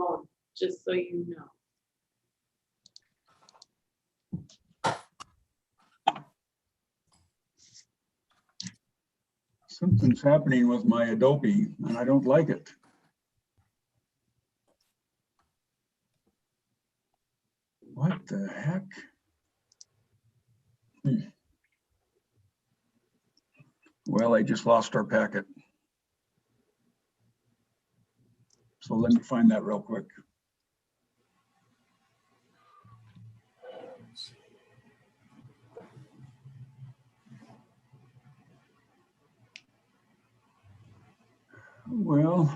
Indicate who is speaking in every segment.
Speaker 1: phone, just so you know.
Speaker 2: Something's happening with my Adobe and I don't like it. What the heck? Well, I just lost our packet. So let me find that real quick. Well,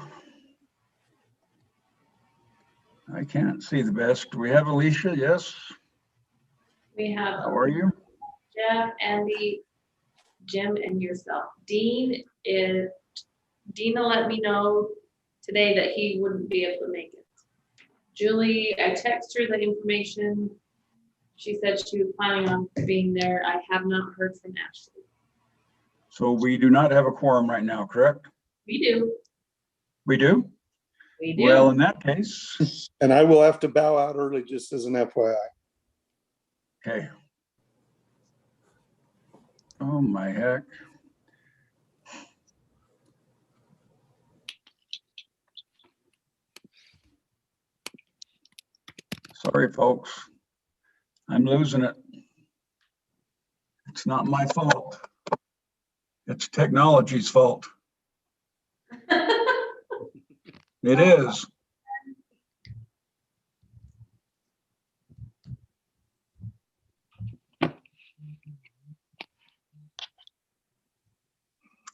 Speaker 2: I can't see the best. Do we have Alicia? Yes.
Speaker 1: We have
Speaker 2: How are you?
Speaker 1: Jeff, Andy, Jim, and yourself. Dina let me know today that he wouldn't be able to make it. Julie, I texted her the information. She said she was planning on being there. I have not heard from Ashley.
Speaker 2: So we do not have a quorum right now, correct?
Speaker 1: We do.
Speaker 2: We do?
Speaker 1: We do.
Speaker 2: Well, in that case.
Speaker 3: And I will have to bow out early, just as an FYI.
Speaker 2: Okay. Oh my heck. Sorry, folks. I'm losing it. It's not my fault. It's technology's fault. It is.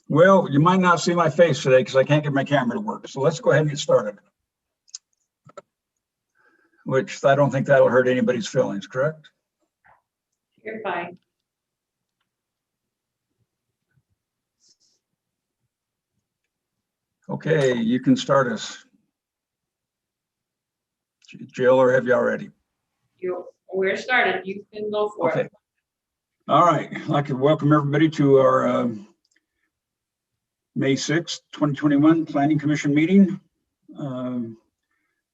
Speaker 2: Well, you might not see my face today because I can't get my camera to work. So let's go ahead and get started. Which I don't think that'll hurt anybody's feelings, correct?
Speaker 1: You're fine.
Speaker 2: Okay, you can start us. Jill, or have you already?
Speaker 1: We're started. You can go for it.
Speaker 2: All right. I'd like to welcome everybody to our May 6th, 2021 Planning Commission meeting.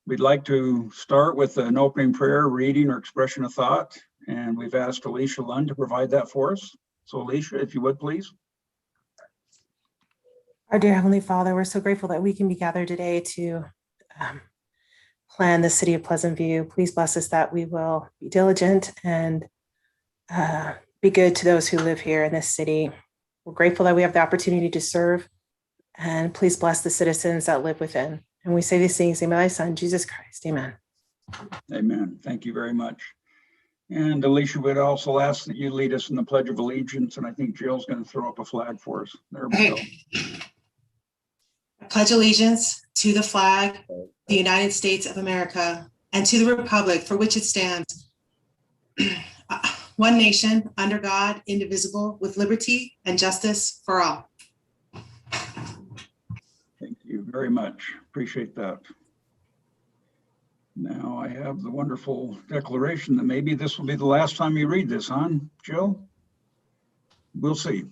Speaker 2: We'd like to start with an opening prayer, reading, or expression of thought. And we've asked Alicia Lund to provide that for us. So Alicia, if you would, please.
Speaker 4: Our dear Heavenly Father, we're so grateful that we can be gathered today to plan the city of Pleasant View. Please bless us that we will be diligent and be good to those who live here in this city. We're grateful that we have the opportunity to serve, and please bless the citizens that live within. And we say these things in the name of thy Son, Jesus Christ. Amen.
Speaker 2: Amen. Thank you very much. And Alicia would also ask that you lead us in the Pledge of Allegiance. And I think Jill's going to throw up a flag for us. There we go.
Speaker 5: I pledge allegiance to the flag, the United States of America, and to the republic for which it stands, one nation, under God, indivisible, with liberty and justice for all.
Speaker 2: Thank you very much. Appreciate that. Now I have the wonderful declaration that maybe this will be the last time you read this, huh, Jill? We'll see.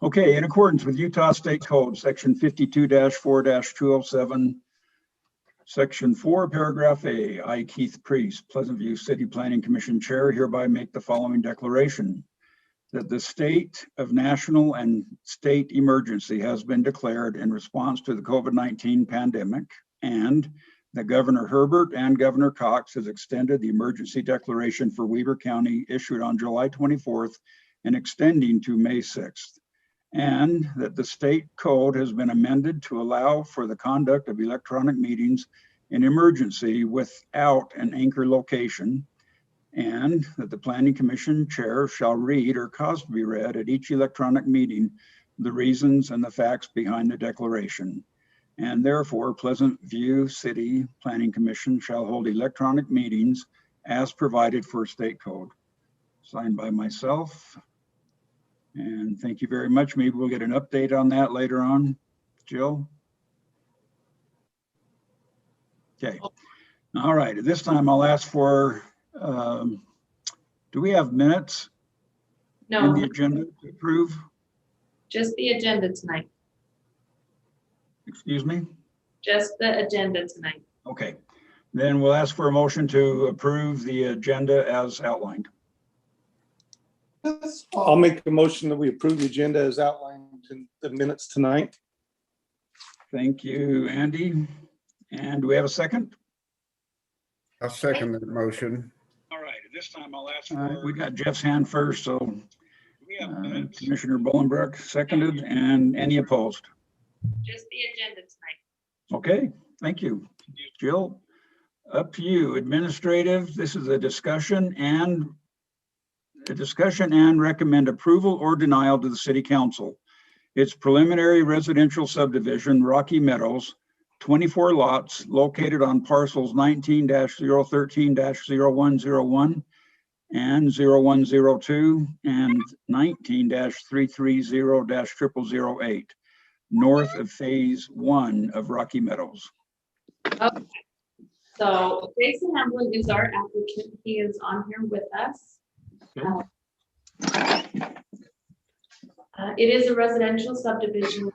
Speaker 2: Okay, in accordance with Utah State Code, Section 52-4-207, Section 4, Paragraph A, I, Keith Priest, Pleasant View City Planning Commission Chair, hereby make the following declaration: that the state of national and state emergency has been declared in response to the COVID-19 pandemic, and that Governor Herbert and Governor Cox has extended the emergency declaration for Weber County issued on July 24th and extending to May 6th. And that the state code has been amended to allow for the conduct of electronic meetings in emergency without an anchor location, and that the Planning Commission chair shall read or cause to be read at each electronic meeting the reasons and the facts behind the declaration. And therefore, Pleasant View City Planning Commission shall hold electronic meetings as provided for state code. Signed by myself. And thank you very much. Maybe we'll get an update on that later on. Jill? Okay. All right. At this time, I'll ask for, do we have minutes in the
Speaker 1: No,
Speaker 2: agenda to approve?
Speaker 1: just the agenda tonight.
Speaker 2: Excuse me?
Speaker 1: Just the agenda tonight.
Speaker 2: Okay, then we'll ask for a motion to approve the agenda as outlined.
Speaker 3: I'll make a motion that we approve the agenda as outlined in the minutes tonight.
Speaker 2: Thank you, Andy. And do we have a second?
Speaker 6: I'll second that motion.
Speaker 2: All right, at this time I'll ask for. We got Jeff's hand first, so Commissioner Bolenbrook seconded, and any opposed?
Speaker 1: Just the agenda tonight.
Speaker 2: Okay, thank you. Jill, up to you. Administrative, this is a discussion and recommend approval or denial to the city council. It's preliminary residential subdivision, Rocky Meadows, 24 lots located on parcels 19-013-0101 and 0102 and 19-330-0008, north of phase 1 of Rocky Meadows.
Speaker 1: Okay. So Jason Hamblin is our applicant. He is on here with us. It is a residential subdivision.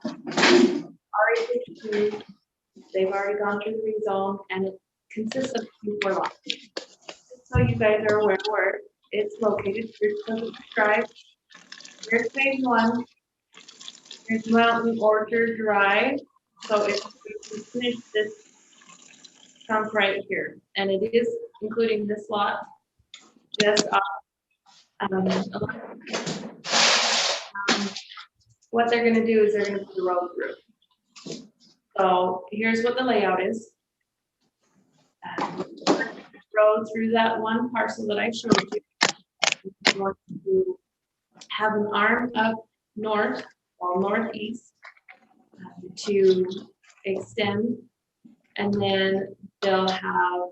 Speaker 1: They've already gone through the rezone, and it consists of 24 lots. So you guys are aware where it's located. Here's Pleasant Drive. Here's phase 1. Here's Mountain Orchard Drive. So it's finished this chunk right here, and it is including this lot just off. What they're going to do is they're going to put the road through. So here's what the layout is. Road through that one parcel that I showed you. We're going to have an arm up north or northeast to extend, and then they'll have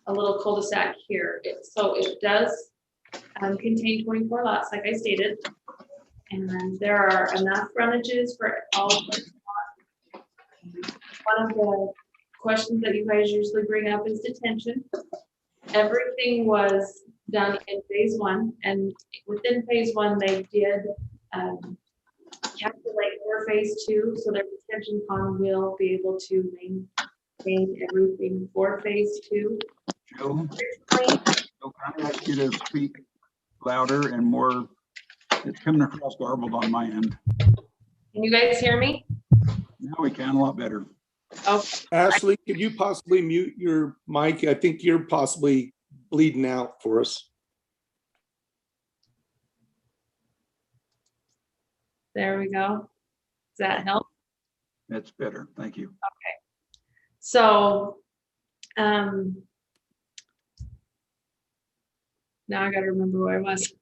Speaker 1: a little cul-de-sac here. So it does contain 24 lots, like I stated, and there are enough frontages for all of them. One of the questions that you guys usually bring up is detention. Everything was done in phase 1, and within phase 1, they did calculate for phase 2, so their detention pond will be able to maintain everything for phase 2.
Speaker 2: Jill, can I ask you to speak louder and more? It's coming across garbled on my end.
Speaker 1: Can you guys hear me?
Speaker 2: Now we can, a lot better.
Speaker 1: Okay.
Speaker 3: Ashley, could you possibly mute your mic? I think you're possibly bleeding out for us.
Speaker 1: There we go. Does that help?
Speaker 2: That's better. Thank you.
Speaker 1: So, now I gotta remember where I was.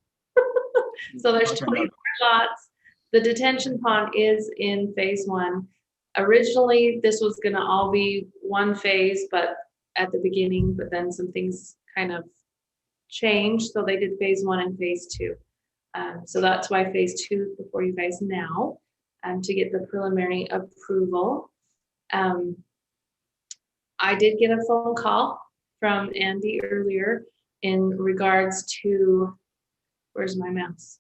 Speaker 1: So there's 24 lots. The detention pond is in phase 1. Originally, this was gonna all be one phase, but at the beginning, but then some things kind of changed. So they did phase 1 and phase 2. So that's why phase 2 is before you guys now, to get the preliminary approval. I did get a phone call from Andy earlier in regards to, where's my mouse?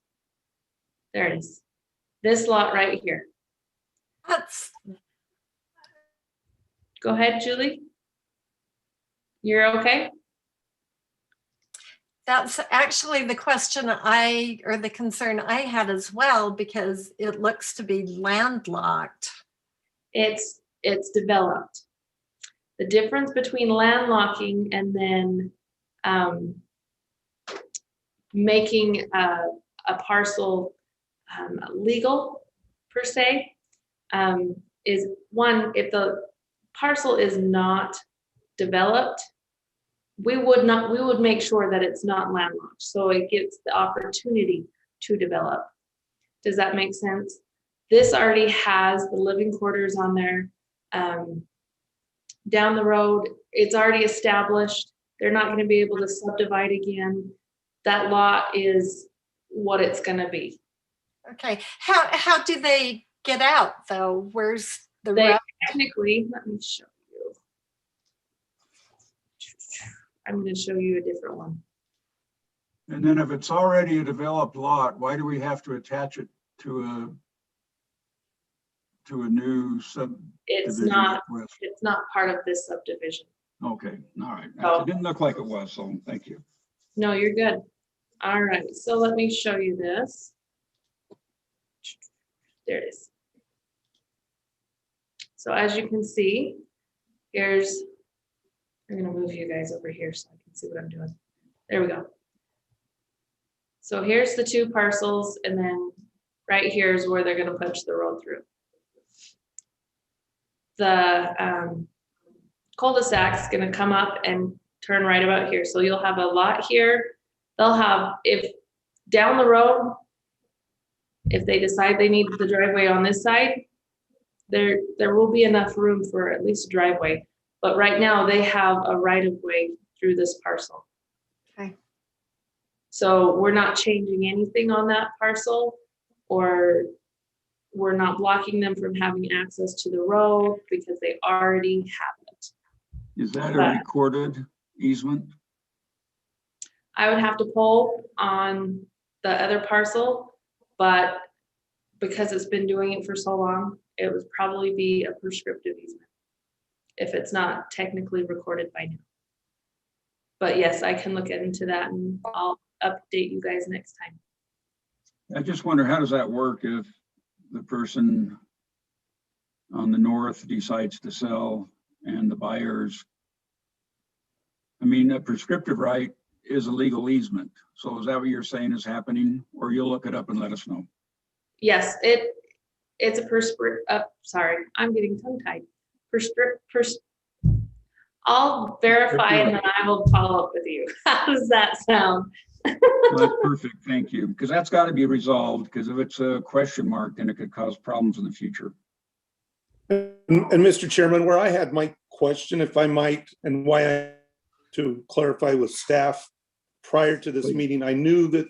Speaker 1: There it is. This lot right here. Go ahead, Julie. You're okay?
Speaker 7: That's actually the question or the concern I had as well, because it looks to be landlocked.
Speaker 1: It's developed. The difference between landlocking and then making a parcel legal per se is, one, if the parcel is not developed, we would make sure that it's not landlocked, so it gives the opportunity to develop. Does that make sense? This already has the living quarters on there. Down the road, it's already established. They're not going to be able to subdivide again. That lot is what it's going to be.
Speaker 7: Okay, how do they get out though? Where's the
Speaker 1: They
Speaker 7: route?
Speaker 1: technically, let me show you. I'm going to show you a different one.
Speaker 2: And then if it's already a developed lot, why do we have to attach it to to a new subdivision
Speaker 1: It's not,
Speaker 2: request.
Speaker 1: it's not part of this subdivision.
Speaker 2: Okay, all right.
Speaker 1: Oh.
Speaker 2: It didn't look like it was, so thank you.
Speaker 1: No, you're good. All right, so let me show you this. There it is. So as you can see, here's, I'm gonna move you guys over here so I can see what I'm doing. There we go. So here's the two parcels, and then right here is where they're gonna push the road through. The cul-de-sac is gonna come up and turn right about here. So you'll have a lot here. They'll have, if down the road, if they decide they need the driveway on this side, there will be enough room for at least a driveway. But right now they have a right of way through this parcel.
Speaker 7: Okay.
Speaker 1: So we're not changing anything on that parcel, or we're not blocking them from having access to the road because they already have it.
Speaker 2: Is that a
Speaker 1: But-
Speaker 2: recorded easement?
Speaker 1: I would have to pull on the other parcel, but because it's been doing it for so long, it would probably be a prescriptive easement if it's not technically recorded by now. But yes, I can look into that and I'll update you guys next time.
Speaker 2: I just wonder, how does that work if the person on the north decides to sell and the buyers? I mean, a prescriptive right is a legal easement. So is that what you're saying is happening? Or you'll look it up and let us know?
Speaker 1: Yes, it's a sorry, I'm getting tongue-tied. I'll verify and then I will follow up with you. How does that sound?
Speaker 2: Well, that's perfect, thank you. Because that's got to be resolved, because if it's a question mark, then it could cause problems in the future.
Speaker 3: And Mr. Chairman, where I had my question, if I might, and why I, to clarify with staff prior to this
Speaker 2: Please.
Speaker 3: meeting, I knew that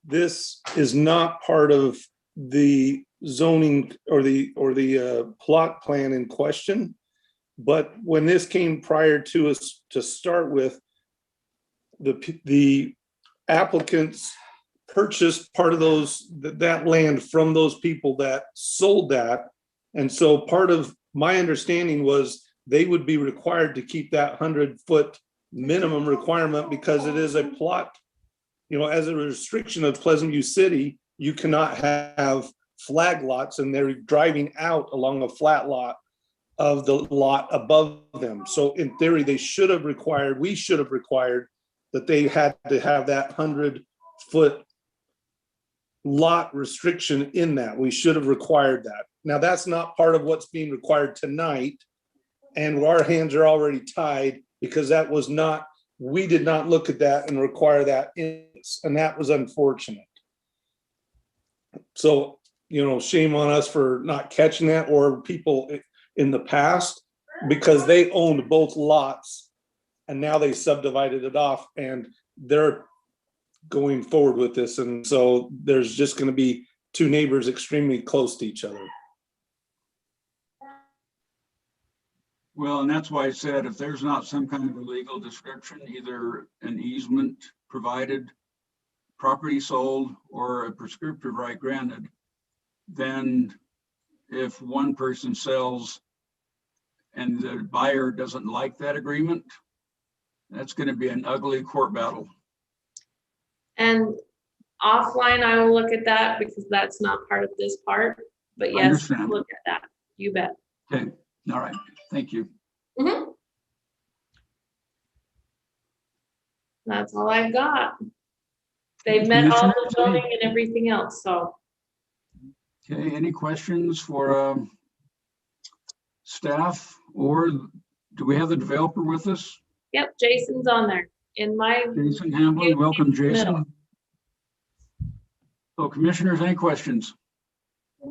Speaker 3: this is not part of the zoning or the plot plan in question. But when this came prior to us to start with, the applicants purchased part of that land from those people that sold that. And so part of my understanding was they would be required to keep that 100-foot minimum requirement because it is a plot, as a restriction of Pleasant View City, you cannot have flag lots and they're driving out along a flat lot of the lot above them. So in theory, we should have required that they had to have that 100-foot lot restriction in that. We should have required that. Now, that's not part of what's being required tonight. And our hands are already tied because we did not look at that and require that and that was unfortunate. So, shame on us for not catching that, or people in the past, because they owned both lots and now they subdivided it off and they're going forward with this. And so there's just going to be two neighbors extremely close to each other.
Speaker 2: Well, and that's why I said if there's not some kind of a legal description, either an easement provided, property sold, or a prescriptive right granted, then if one person sells and the buyer doesn't like that agreement, that's going to be an ugly court battle.
Speaker 1: And offline, I will look at that because that's not part of this part, but yes,
Speaker 2: Understand.
Speaker 1: look at that, you bet.
Speaker 2: Okay, all right, thank you.
Speaker 1: Mhm. That's all I've got. They've met all the zoning and everything else, so.
Speaker 2: Okay, any questions for staff, or do we have the developer with us?
Speaker 1: Yep, Jason's on there in my,
Speaker 2: Jason Hamblin, welcome, Jason.
Speaker 1: Middle.
Speaker 2: So commissioners, any questions?
Speaker 8: I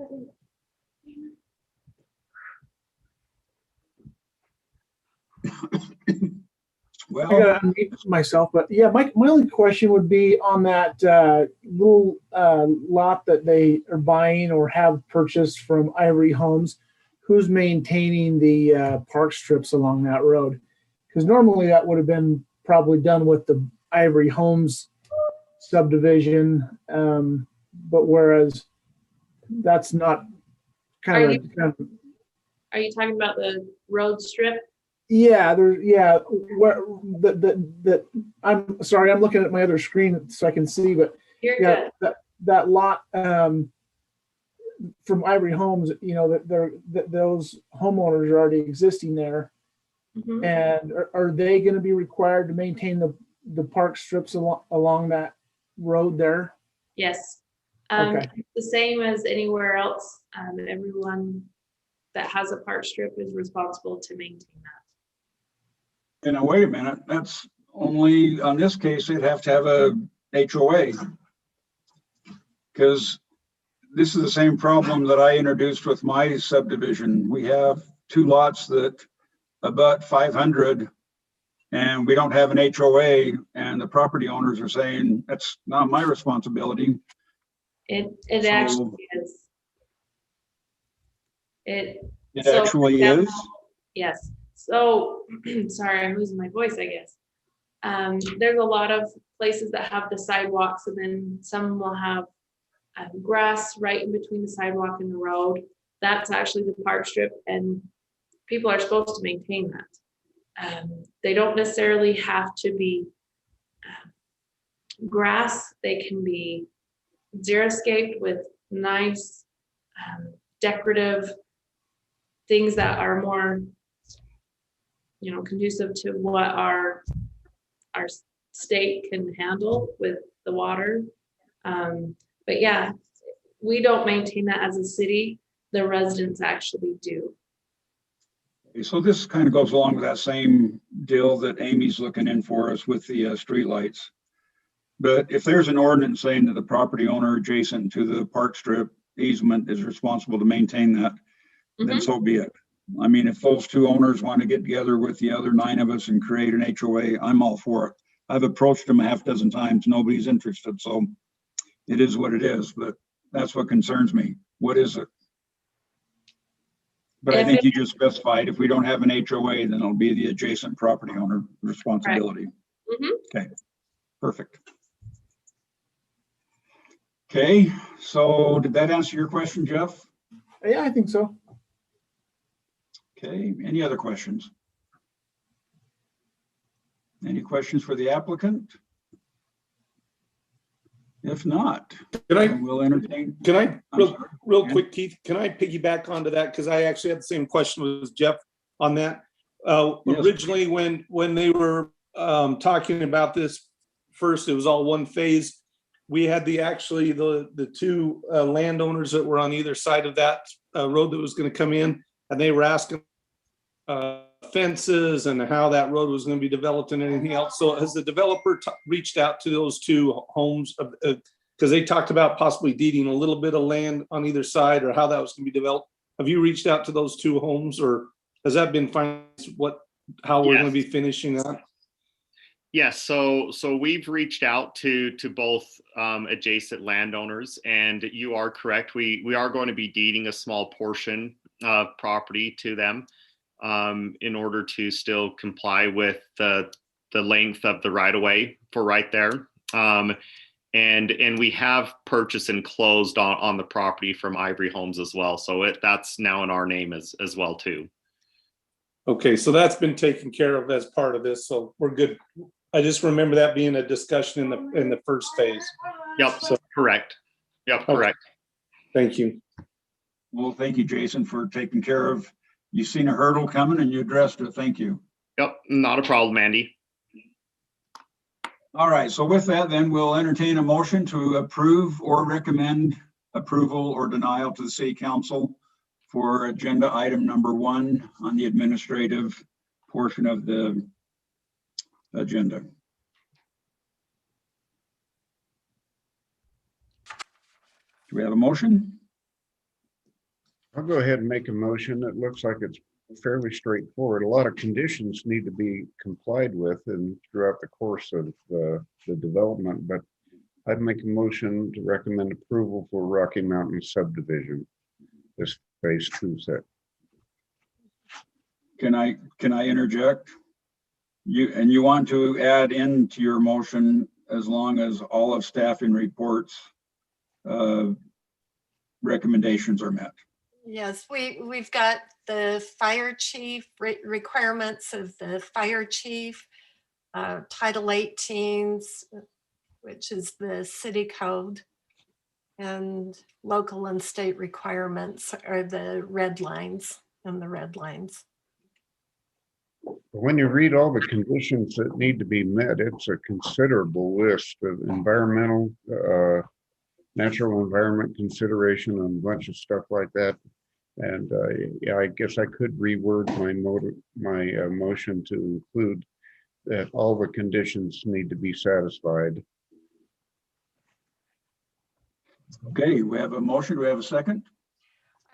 Speaker 2: Well,
Speaker 8: gotta unmute myself, but yeah, my only question would be on that little lot that they are buying or have purchased from Ivory Homes. Who's maintaining the park strips along that road? Because normally that would have been probably done with the Ivory Homes subdivision, but whereas that's not kind
Speaker 1: Are
Speaker 8: of,
Speaker 1: Are you talking about the road strip?
Speaker 8: yeah, where I'm sorry, I'm looking at my other screen so I can see, but
Speaker 1: You're
Speaker 8: yeah,
Speaker 1: good.
Speaker 8: that lot from Ivory Homes, that those homeowners are already existing there.
Speaker 1: Mhm.
Speaker 8: And are they going to be required to maintain the park strips along that road there?
Speaker 1: Yes.
Speaker 8: Okay.
Speaker 1: The same as anywhere else. Everyone that has a park strip is responsible to maintain that.
Speaker 2: Now, wait a minute, that's only, on this case, they'd have to have a HOA. Because this is the same problem that I introduced with my subdivision. We have 2 lots that abut 500 and we don't have an HOA, and the property owners are saying, that's not my responsibility.
Speaker 1: It
Speaker 2: So-
Speaker 1: actually is.
Speaker 2: It
Speaker 1: So,
Speaker 2: actually
Speaker 1: yeah.
Speaker 2: is.
Speaker 1: Yes. So, sorry, I'm losing my voice, I guess. There's a lot of places that have the sidewalks, and then some will have grass right in between the sidewalk and the road. That's actually the park strip, and people are supposed to maintain that. They don't necessarily have to be grass. They can be xeriscaped with nice decorative things that are more, conducive to what our state can handle with the water. But yeah, we don't maintain that as a city. The residents actually do.
Speaker 2: So this kind of goes along with that same deal that Amy's looking in for us with the streetlights. But if there's an ordinance saying that the property owner adjacent to the park strip easement is responsible to maintain that, then so be it. I mean, if those 2 owners want to get together with the other 9 of us and create an HOA, I'm all for it. I've approached them a half dozen times. Nobody's interested. So it is what it is, but that's what concerns me. What is it? But I think you just specified if we don't have an HOA, then it'll be the adjacent property owner responsibility. Okay, perfect. Okay, so did that answer your question, Jeff?
Speaker 8: Yeah, I think so.
Speaker 2: Okay, any other questions? Any questions for the applicant? If not, we'll entertain.
Speaker 3: Real quick, Keith, can I piggyback onto that? Because I actually had the same question with Jeff on that.
Speaker 2: Yes.
Speaker 3: Originally, when they were talking about this first, it was all one phase. We had the 2 landowners that were on either side of that road that was going to come in, and they were asking fences and how that road was going to be developed and anything else. So has the developer reached out to those 2 homes? Because they talked about possibly deeding a little bit of land on either side, or how that was going to be developed. Have you reached out to those 2 homes, or has that been financed? How we're going to be finishing that?
Speaker 9: Yes, so we've reached out to both adjacent landowners, and you are correct. We are going to be deeding a small portion of property to them in order to still comply with the length of the right of way for right there. And we have purchased and closed on the property from Ivory Homes as well. So that's now in our name as well too.
Speaker 3: Okay, so that's been taken care of as part of this, so we're good. I just remember that being a discussion in the first phase.
Speaker 9: Yep, so correct. Yep, correct.
Speaker 3: Thank you.
Speaker 2: Well, thank you, Jason, for taking care of, you seen a hurdle coming and you addressed it. Thank you.
Speaker 9: Yep, not a problem, Andy.
Speaker 2: All right, so with that, then we'll entertain a motion to approve or recommend approval or denial to the city council for agenda item number 1 on the administrative portion of the agenda. Do we have a motion?
Speaker 6: I'll go ahead and make a motion. It looks like it's fairly straightforward. A lot of conditions need to be complied with and throughout the course of the development, but I'd make a motion to recommend approval for Rocky Mountain subdivision, this phase 2 set.
Speaker 2: Can I interject? You want to add into your motion as long as all of staffing reports recommendations are met.
Speaker 7: Yes, we've got the fire chief, requirements of the fire chief, Title 18s, which is the city code, and local and state requirements are the red lines and the red lines.
Speaker 6: When you read all the conditions that need to be met, it's a considerable list of environmental, natural environment consideration and a bunch of stuff like that. And yeah, I guess I could reword my motion to include that all the conditions need to be satisfied.
Speaker 2: Okay, we have a motion. Do we have a second?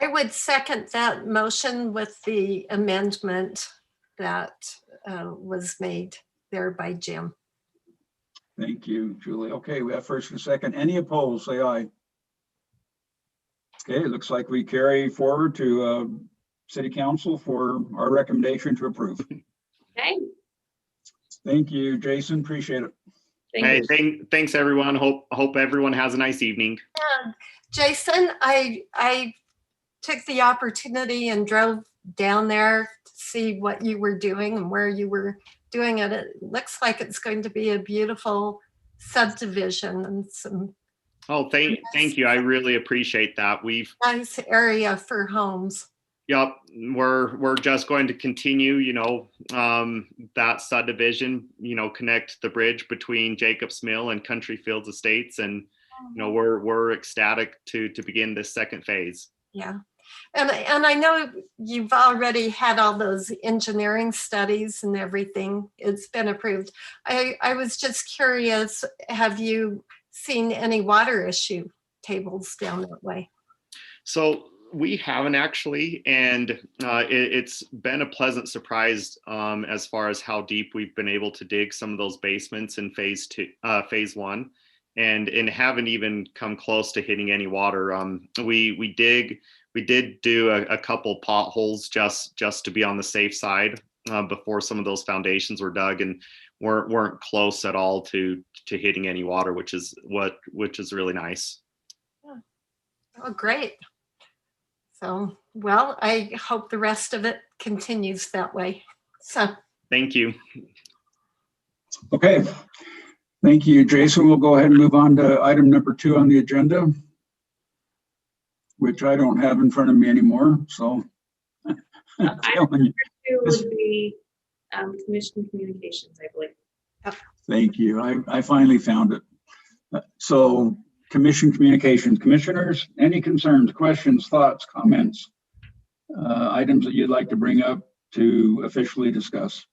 Speaker 7: I would second that motion with the amendment that was made there by Jim.
Speaker 2: Thank you, Julie. Okay, we have first and second. Any opposed, say aye. Okay, it looks like we carry forward to City Council for our recommendation to approve.
Speaker 1: Okay,
Speaker 2: Thank you, Jason. Appreciate it.
Speaker 1: thank
Speaker 9: Hey,
Speaker 1: you.
Speaker 9: thanks everyone. Hope everyone has a nice evening.
Speaker 7: Jason, I took the opportunity and drove down there to see what you were doing and where you were doing it. It looks like it's going to be a beautiful subdivision and some
Speaker 9: Oh, thank you. I really appreciate that.
Speaker 7: nice area for homes.
Speaker 9: Yep, we're just going to continue, that subdivision, connect the bridge between Jacobs Mill and Country Fields Estates, and we're ecstatic to begin this second phase.
Speaker 7: Yeah. And I know you've already had all those engineering studies and everything. It's been approved. I was just curious, have you seen any water issue tables down that way?
Speaker 9: So we haven't actually, and it's been a pleasant surprise as far as how deep we've been able to dig some of those basements in phase one, and haven't even come close to hitting any water. We did do a couple potholes just to be on the safe side before some of those foundations were dug, and weren't close at all to hitting any water, which is really nice.
Speaker 7: Oh, great. So, well, I hope the rest of it continues that way. So,
Speaker 9: thank you.
Speaker 2: Okay. Thank you, Jason. We'll go ahead and move on to item number 2 on the agenda, which I don't have in front of me anymore. So I'm telling you.
Speaker 1: Two would be commission communications, I believe.
Speaker 2: Thank you. I finally found it. So commission communications, commissioners, any concerns, questions, thoughts, comments, items that you'd like to bring up to officially discuss?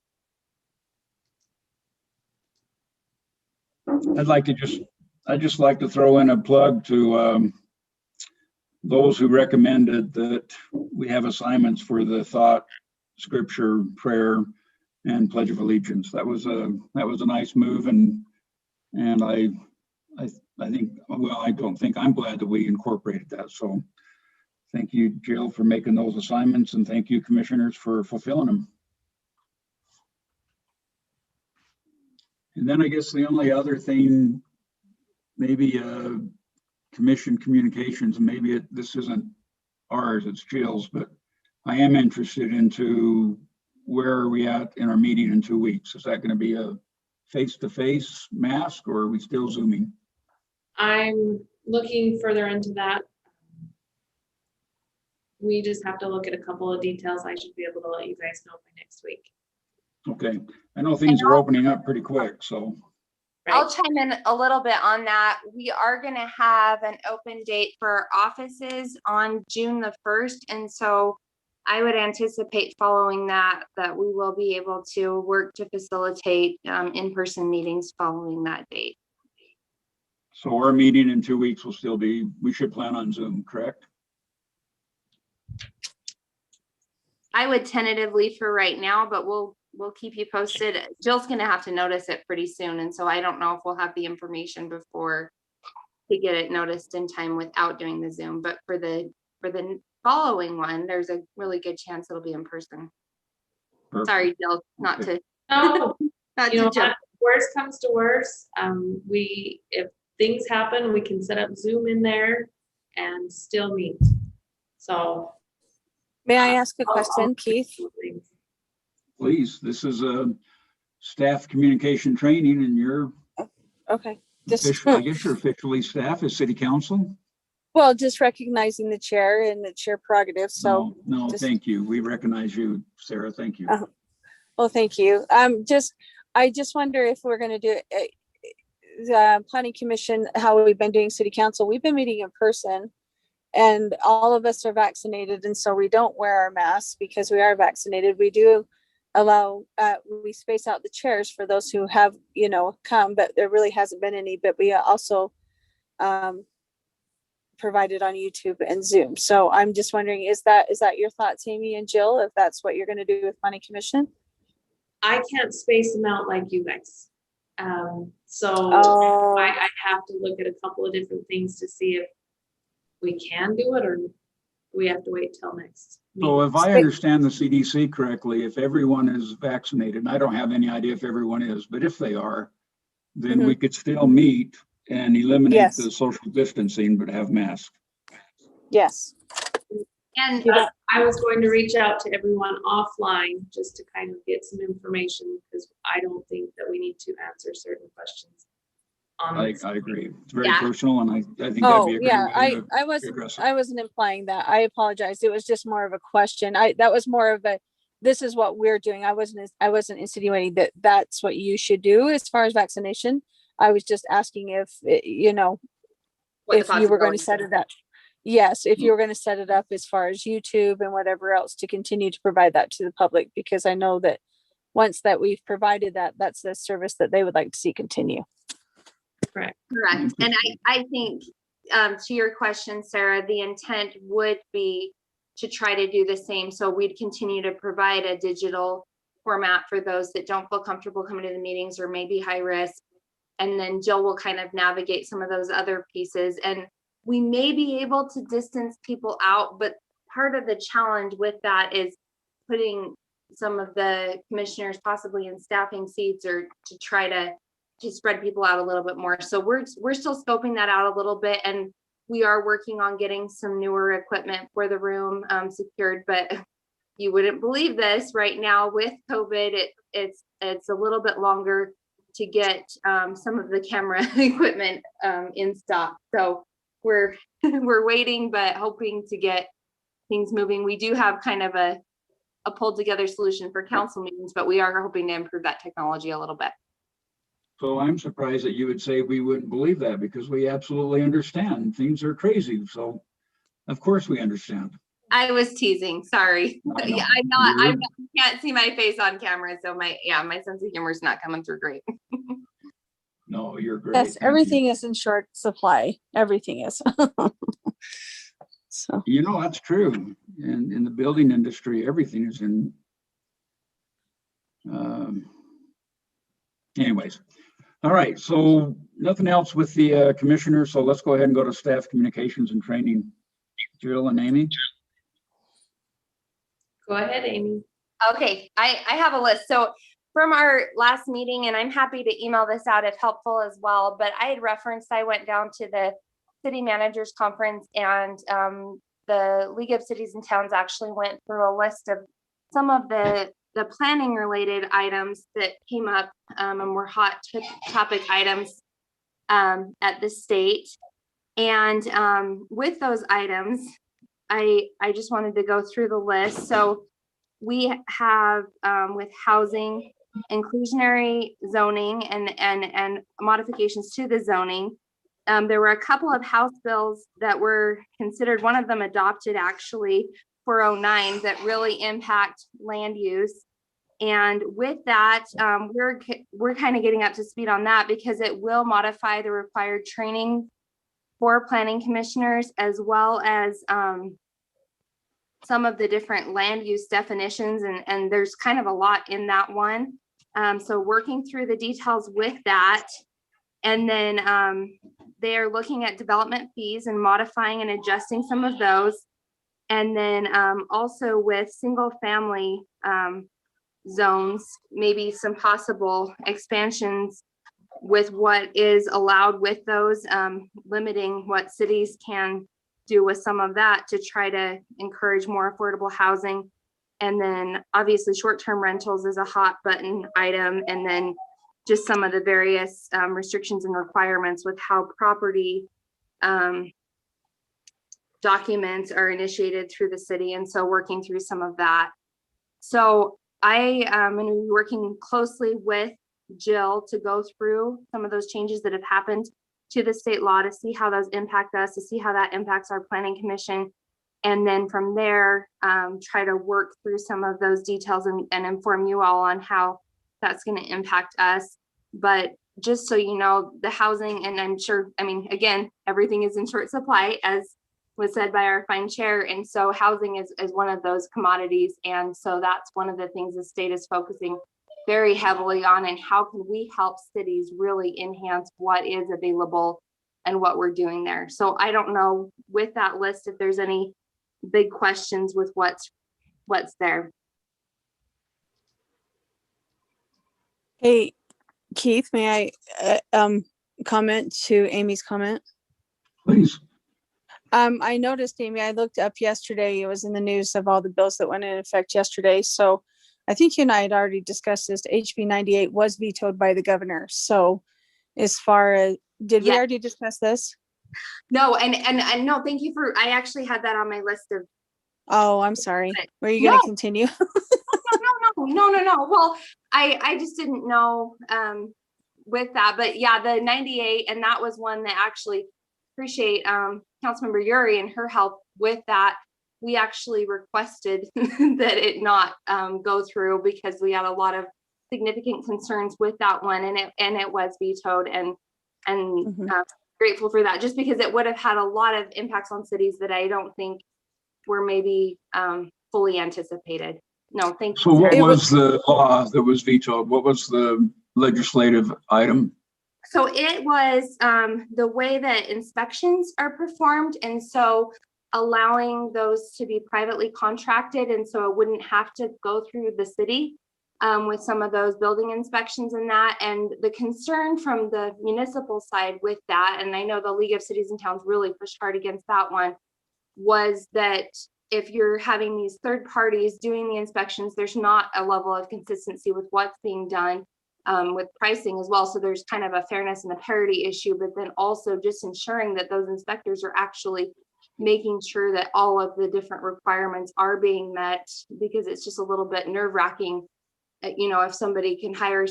Speaker 2: I'd just like to throw in a plug to those who recommended that we have assignments for the thought, scripture, prayer, and Pledge of Allegiance. That was a nice move, and I think, well, I don't think, I'm glad that we incorporated that. So thank you, Jill, for making those assignments, and thank you, commissioners, for fulfilling them. And then I guess the only other thing, maybe commission communications, maybe this isn't ours, it's Jill's, but I am interested into where are we at in our meeting in 2 weeks? Is that going to be a face-to-face mask, or are we still Zooming?
Speaker 1: I'm looking further into that. We just have to look at a couple of details. I should be able to let you guys know by next week.
Speaker 2: Okay, I know things are opening up pretty quick, so.
Speaker 10: I'll chime in a little bit on that. We are going to have an open date for our offices on June the 1st. And so I would anticipate following that we will be able to work to facilitate in-person meetings following that date.
Speaker 2: So our meeting in 2 weeks will still be, we should plan on Zoom, correct?
Speaker 10: I would tentatively for right now, but we'll keep you posted. Jill's going to have to notice it pretty soon. And so I don't know if we'll have the information before to get it noticed in time without doing the Zoom. But for the following one, there's a really good chance it'll be in person.
Speaker 2: Perfect.
Speaker 10: Sorry, Jill, not to.
Speaker 1: No,
Speaker 10: Not
Speaker 1: you know,
Speaker 10: to jump.
Speaker 1: worst comes to worst, if things happen, we can set up Zoom in there and still meet. So
Speaker 11: May I ask a question, Keith?
Speaker 2: Please, this is a staff communication training and you're,
Speaker 11: Okay, just,
Speaker 2: I guess you're officially staff as city council?
Speaker 11: well, just recognizing the chair and the chair prerogative, so.
Speaker 2: No,
Speaker 11: just-
Speaker 2: thank you. We recognize you, Sarah. Thank you.
Speaker 11: Well, thank you. I just wonder if we're gonna do the planning commission, how we've been doing city council. We've been meeting in person. And all of us are vaccinated, and so we don't wear our masks because we are vaccinated. We do allow, we space out the chairs for those who have, come, but there really hasn't been any, but we also provided on YouTube and Zoom. So I'm just wondering, is that your thoughts, Amy and Jill, if that's what you're gonna do with planning commission?
Speaker 1: I can't space them out like you guys. So
Speaker 11: Oh.
Speaker 1: I have to look at a couple of different things to see if we can do it or we have to wait till next.
Speaker 2: So if I understand the CDC correctly, if everyone is vaccinated, and I don't have any idea if everyone is, but if they are, then we could still meet and eliminate
Speaker 11: Yes.
Speaker 2: the social distancing, but have masks.
Speaker 11: Yes.
Speaker 1: And I was going to reach out to everyone offline just to kind of get some information because I don't think that we need to answer certain questions.
Speaker 2: I agree. It's very
Speaker 1: Yeah.
Speaker 2: personal, and I think that'd be
Speaker 11: Oh,
Speaker 2: a great
Speaker 11: yeah,
Speaker 2: way to
Speaker 11: I
Speaker 2: address it.
Speaker 11: wasn't implying that. I apologize. It was just more of a question. That was more of a, this is what we're doing. I wasn't insinuating that that's what you should do as far as vaccination. I was just asking if,
Speaker 10: What
Speaker 11: if
Speaker 10: the
Speaker 11: you were going to
Speaker 10: possibilities
Speaker 11: set
Speaker 10: are.
Speaker 11: it up. Yes, if you were going to set it up as far as YouTube and whatever else to continue to provide that to the public, because I know that once that we've provided that, that's the service that they would like to see continue.
Speaker 1: Correct.
Speaker 10: Correct. And I think, to your question, Sarah, the intent would be to try to do the same. So we'd continue to provide a digital format for those that don't feel comfortable coming to the meetings or maybe high risk. And then Jill will kind of navigate some of those other pieces. And we may be able to distance people out, but part of the challenge with that is putting some of the commissioners possibly in staffing seats or to try to spread people out a little bit more. So we're still scoping that out a little bit, and we are working on getting some newer equipment for the room secured. But you wouldn't believe this right now with COVID, it's a little bit longer to get some of the camera equipment in stock. So we're waiting, but hoping to get things moving. We do have kind of a pulled together solution for council meetings, but we are hoping to improve that technology a little bit.
Speaker 2: So I'm surprised that you would say we wouldn't believe that because we absolutely understand things are crazy. So of course we understand.
Speaker 10: I was teasing, sorry.
Speaker 2: I know.
Speaker 10: Yeah, I'm not, you can't see my face on camera. So my sense of humor is not coming through great.
Speaker 2: No, you're great.
Speaker 11: Yes,
Speaker 2: Thank you.
Speaker 11: everything is in short supply. Everything is. So.
Speaker 2: That's true. And in the building industry, everything is in. Anyways. All right. So nothing else with the commissioner. So let's go ahead and go to staff communications and training. Jill and Amy.
Speaker 1: Go ahead, Amy.
Speaker 10: Okay, I have a list. So from our last meeting, and I'm happy to email this out if helpful as well, but I had referenced, I went down to the city managers conference, and the League of Cities and Towns actually went through a list of some of the planning related items that came up and were hot topic items at the state. And with those items, I just wanted to go through the list. So we have with housing, inclusionary zoning and modifications to the zoning. There were a couple of House bills that were considered, one of them adopted actually, 409, that really impact land use. And with that, we're kind of getting up to speed on that because it will modify the required training for planning commissioners, as well as some of the different land use definitions. And there's kind of a lot in that one. So working through the details with that. And then they are looking at development fees and modifying and adjusting some of those. And then also with single family zones, maybe some possible expansions with what is allowed with those, limiting what cities can do with some of that to try to encourage more affordable housing. And then obviously short-term rentals is a hot button item. And then just some of the various restrictions and requirements with how property documents are initiated through the city. And so working through some of that. So I am going to be working closely with Jill to go through some of those changes that have happened to the state law to see how those impact us, to see how that impacts our planning commission. And then from there, try to work through some of those details and inform you all on how that's going to impact us. But just so you know, the housing, and I'm sure, I mean, again, everything is in short supply, as was said by our fine chair. And so housing is one of those commodities. And so that's one of the things the state is focusing very heavily on, and how can we help cities really enhance what is available and what we're doing there. So I don't know with that list if there's any big questions with what's there.
Speaker 11: Hey, Keith, may I comment to Amy's comment?
Speaker 2: Please.
Speaker 11: I noticed, Amy, I looked up yesterday, it was in the news of all the bills that went in effect yesterday. So I think you and I had already discussed this. HB 98 was vetoed by the governor. So as far as, did we already discuss this?
Speaker 10: No, and no, thank you for, I actually had that on my list of.
Speaker 11: Oh, I'm sorry. Were you going to continue?
Speaker 10: No. Well, I just didn't know with that, but yeah, the 98, and that was one that actually appreciate Councilmember Yuri and her help with that. We actually requested that it not go through because we had a lot of significant concerns with that one, and it was vetoed, and grateful for that, just because it would have had a lot of impacts on cities that I don't think were maybe fully anticipated. No, thank you.
Speaker 2: So what was the law that was vetoed? What was the legislative item?
Speaker 10: So it was the way that inspections are performed, and so allowing those to be privately contracted, and so it wouldn't have to go through the city with some of those building inspections and that. And the concern from the municipal side with that, and I know the League of Cities and Towns really pushed hard against that one, was that if you're having these third parties doing the inspections, there's not a level of consistency with what's being done with pricing as well. So there's kind of a fairness and a parity issue, but then also just ensuring that those inspectors are actually making sure that all of the different requirements are being met, because it's just a little bit nerve-wracking, you know, if somebody can hire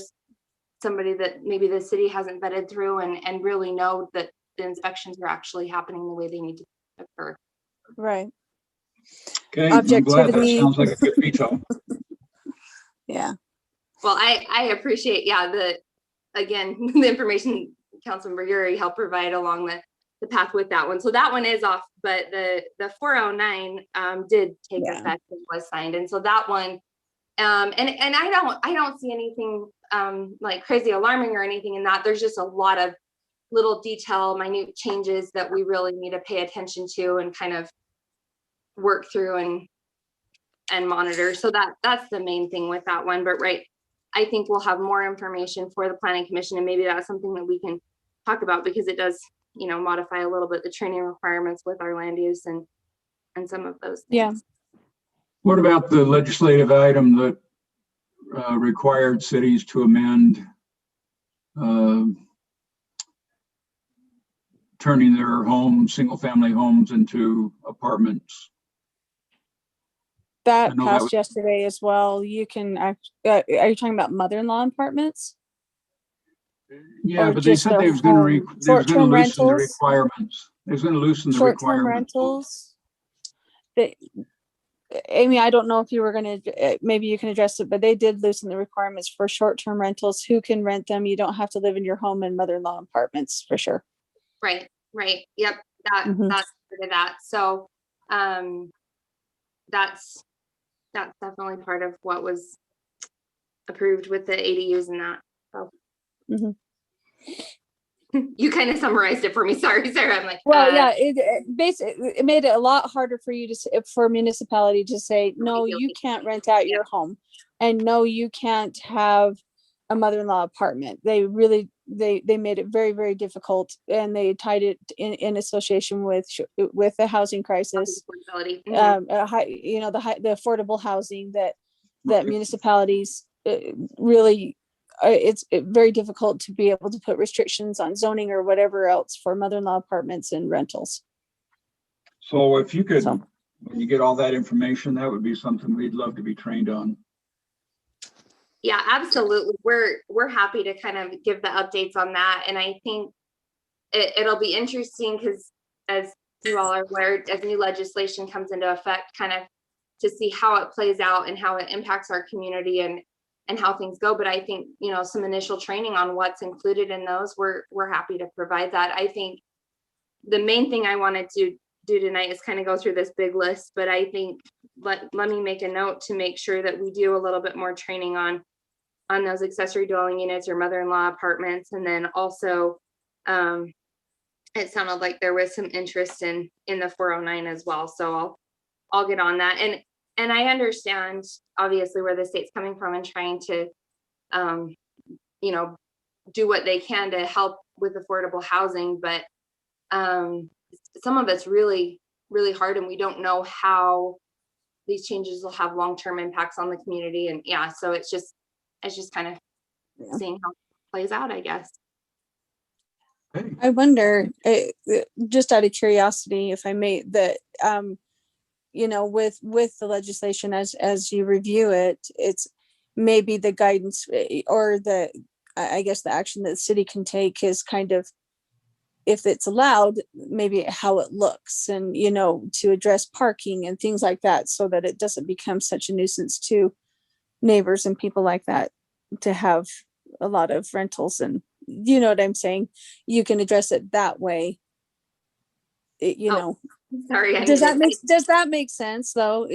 Speaker 10: somebody that maybe the city hasn't vetted through and really know that the inspections are actually happening the way they need to occur.
Speaker 11: Right.
Speaker 2: Okay, I'm glad. That
Speaker 11: Objectivity.
Speaker 2: sounds like a good veto.
Speaker 11: Yeah.
Speaker 10: Well, I appreciate, the information Councilmember Yuri helped provide along the path with that one. So that one is off, but the 409 did take effect and was signed. And so that one, and I don't see anything like crazy alarming or anything in that. There's just a lot of little detail, minute changes that we really need to pay attention to and kind of work through and monitor. So that's the main thing with that one. But I think we'll have more information for the Planning Commission, and maybe that's something that we can talk about, because it does, modify a little bit the training requirements with our land use and some of those things.
Speaker 11: Yeah.
Speaker 2: What about the legislative item that required cities to amend turning their homes, single-family homes, into apartments?
Speaker 11: That passed yesterday as well. You can, are you talking about mother-in-law apartments?
Speaker 2: Yeah,
Speaker 11: Or
Speaker 2: but they said they was going to
Speaker 11: short-term
Speaker 2: loosen the
Speaker 11: rentals?
Speaker 2: requirements. They was going to loosen the
Speaker 11: Short-term
Speaker 2: requirements.
Speaker 11: rentals? Amy, I don't know if you were going to, maybe you can address it, but they did loosen the requirements for short-term rentals. Who can rent them? You don't have to live in your home in mother-in-law apartments, for sure.
Speaker 10: Right. Yep. That's part of that. So that's definitely part of what was approved with the ADUs and that. So you kind of summarized it for me. Sorry, Sarah. I'm like,
Speaker 11: well, yeah, it basically it made it a lot harder for you for a municipality to say, no, you can't rent out your home, and no, you can't have a mother-in-law apartment. They really they made it very, very difficult, and they tied it in association with the housing crisis.
Speaker 10: Affordability. Mhm.
Speaker 11: The affordable housing that municipalities really, it's very difficult to be able to put restrictions on zoning or whatever else for mother-in-law apartments and rentals.
Speaker 2: So if you could,
Speaker 11: So-
Speaker 2: when you get all that information, that would be something we'd love to be trained on.
Speaker 10: Yeah, absolutely. We're happy to kind of give the updates on that. And I think it'll be interesting because, as you all are aware, as new legislation comes into effect, kind of to see how it plays out and how it impacts our community and how things go. But I think, some initial training on what's included in those, we're happy to provide that. I think the main thing I wanted to do tonight is kind of go through this big list, but I think let me make a note to make sure that we do a little bit more training on those accessory dwelling units or mother-in-law apartments. And then also, it sounded like there was some interest in the 409 as well. So I'll get on that. And I understand obviously where the state's coming from and trying to, do what they can to help with affordable housing. But some of it's really, really hard, and we don't know how these changes will have long-term impacts on the community. And yeah, so it's just kind of seeing how it plays out, I guess.
Speaker 11: I wonder, just out of curiosity, if I may, that with the legislation as you review it, it's maybe the guidance or I guess the action that the city can take is kind of, if it's allowed, maybe how it looks, and to address parking and things like that, so that it doesn't become such a nuisance to neighbors and people like that to have a lot of rentals. And you know what I'm saying? You can address it that way.
Speaker 10: Sorry.
Speaker 11: Does that make sense though?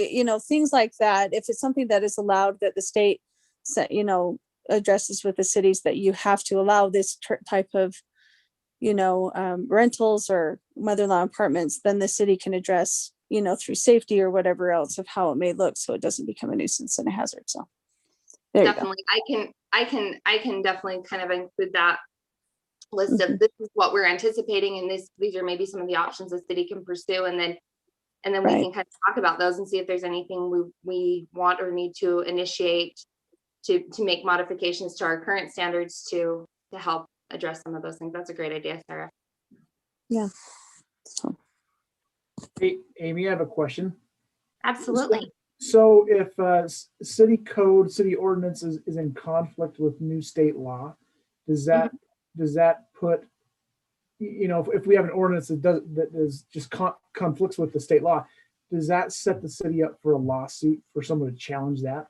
Speaker 11: Things like that, if it's something that is allowed, that the state addresses with the cities, that you have to allow this type of rentals or mother-in-law apartments, then the city can address through safety or whatever else of how it may look, so it doesn't become a nuisance and a hazard. So there
Speaker 10: Definitely, I can definitely kind of include that list of this is what we're anticipating, and these are maybe some of the options the city can pursue, and then we can kind of talk about those and see if there's anything we want or need to initiate to make modifications to our current standards to help address some of those things. That's a great idea, Sarah.
Speaker 11: Yeah.
Speaker 8: Hey, Amy, I have a question.
Speaker 10: Absolutely.
Speaker 8: So if city code, city ordinance is in conflict with new state law, does that put, if we have an ordinance that is just conflicts with the state law, does that set the city up for a lawsuit for someone to challenge that?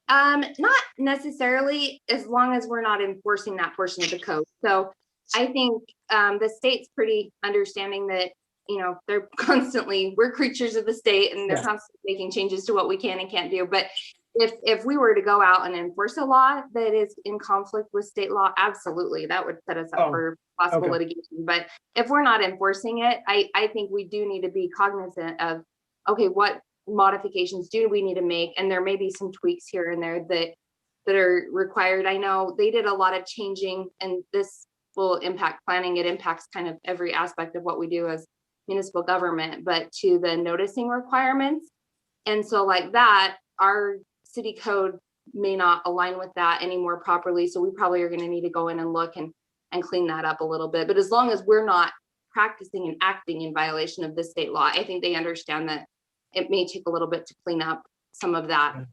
Speaker 10: Not necessarily, as long as we're not enforcing that portion of the code. So I think the state's pretty understanding that, we're creatures of the state, and they're constantly making changes to what we can and can't do. But if we were to go out and enforce a law that is in conflict with state law, absolutely, that would set us up for possible litigation. But if we're not enforcing it, I think we do need to be cognizant of, okay, what modifications do we need to make? And there may be some tweaks here and there that are required. I know they did a lot of changing, and this will impact planning. It impacts kind of every aspect of what we do as municipal government, but to the noticing requirements. And so like that, our city code may not align with that anymore properly. So we probably are going to need to go in and look and clean that up a little bit. But as long as we're not practicing and acting in violation of the state law, I think they understand that it may take a little bit to clean up some of that.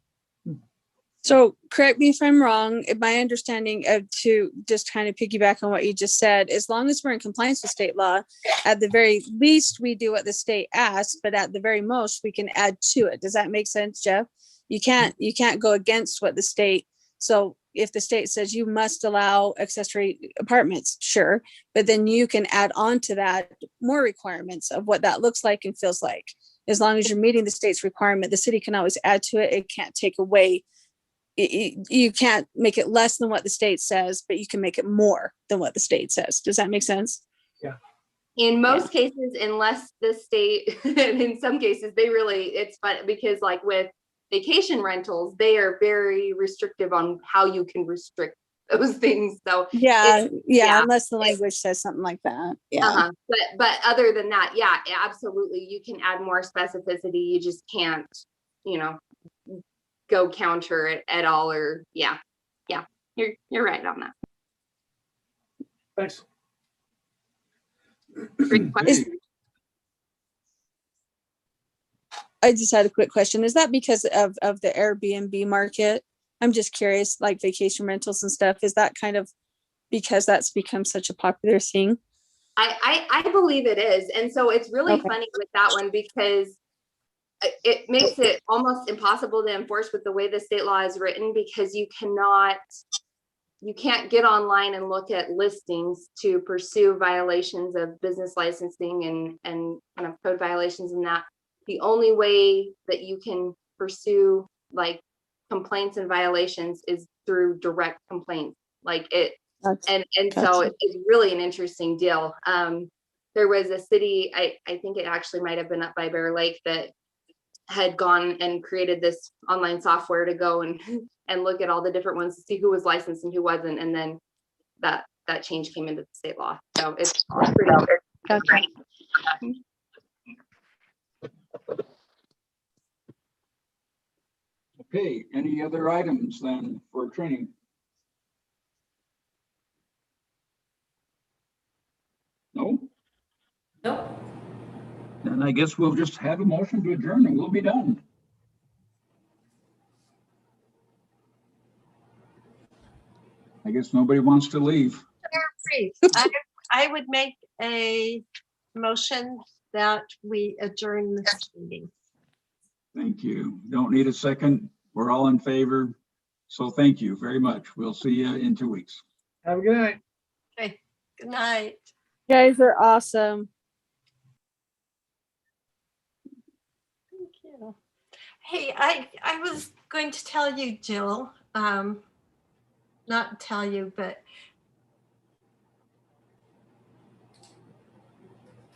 Speaker 11: So correct me if I'm wrong, my understanding to just kind of piggyback on what you just said, as long as we're in compliance with state law, at the very least, we do what the state asks, but at the very most, we can add to it. Does that make sense, Jeff? You can't go against what the state. So if the state says you must allow accessory apartments, sure, but then you can add on to that more requirements of what that looks like and feels like. As long as you're meeting the state's requirement, the city can always add to it. It can't take away. You can't make it less than what the state says, but you can make it more than what the state says. Does that make sense?
Speaker 8: Yeah.
Speaker 10: In most cases, unless the state, and in some cases, it's fun because like with vacation rentals, they are very restrictive on how you can restrict those things. So
Speaker 11: Yeah,
Speaker 10: yeah,
Speaker 11: unless the language says something like that. Yeah.
Speaker 10: but other than that, yeah, absolutely, you can add more specificity. You just can't, go counter it at all, or yeah, you're right on that.
Speaker 8: Thanks.
Speaker 10: Great question.
Speaker 11: I just had a quick question. Is that because of the Airbnb market? I'm just curious, like vacation rentals and stuff. Is that kind of because that's become such a popular thing?
Speaker 10: I believe it is. And so it's really funny with that one because it makes it almost impossible to enforce with the way the state law is written, because you can't get online and look at listings to pursue violations of business licensing and kind of code violations and that. The only way that you can pursue like complaints and violations is through direct complaints. Like it, and so it's really an interesting deal. There was a city, I think it actually might have been up by Bear Lake, that had gone and created this online software to go and look at all the different ones to see who was licensed and who wasn't. And then that change came into the state law. So it's pretty
Speaker 2: Okay, any other items then for training? No?
Speaker 1: Nope.
Speaker 2: Then I guess we'll just have a motion to adjourn and we'll be done. I guess nobody wants to leave.
Speaker 7: I would make a motion that we adjourn this meeting.
Speaker 2: Thank you. Don't need a second. We're all in favor. So thank you very much. We'll see you in 2 weeks.
Speaker 8: Have a good night.
Speaker 7: Okay, good night.
Speaker 11: You guys are awesome.
Speaker 7: Thank you. Hey, I was going to tell you, Jill, not tell you, but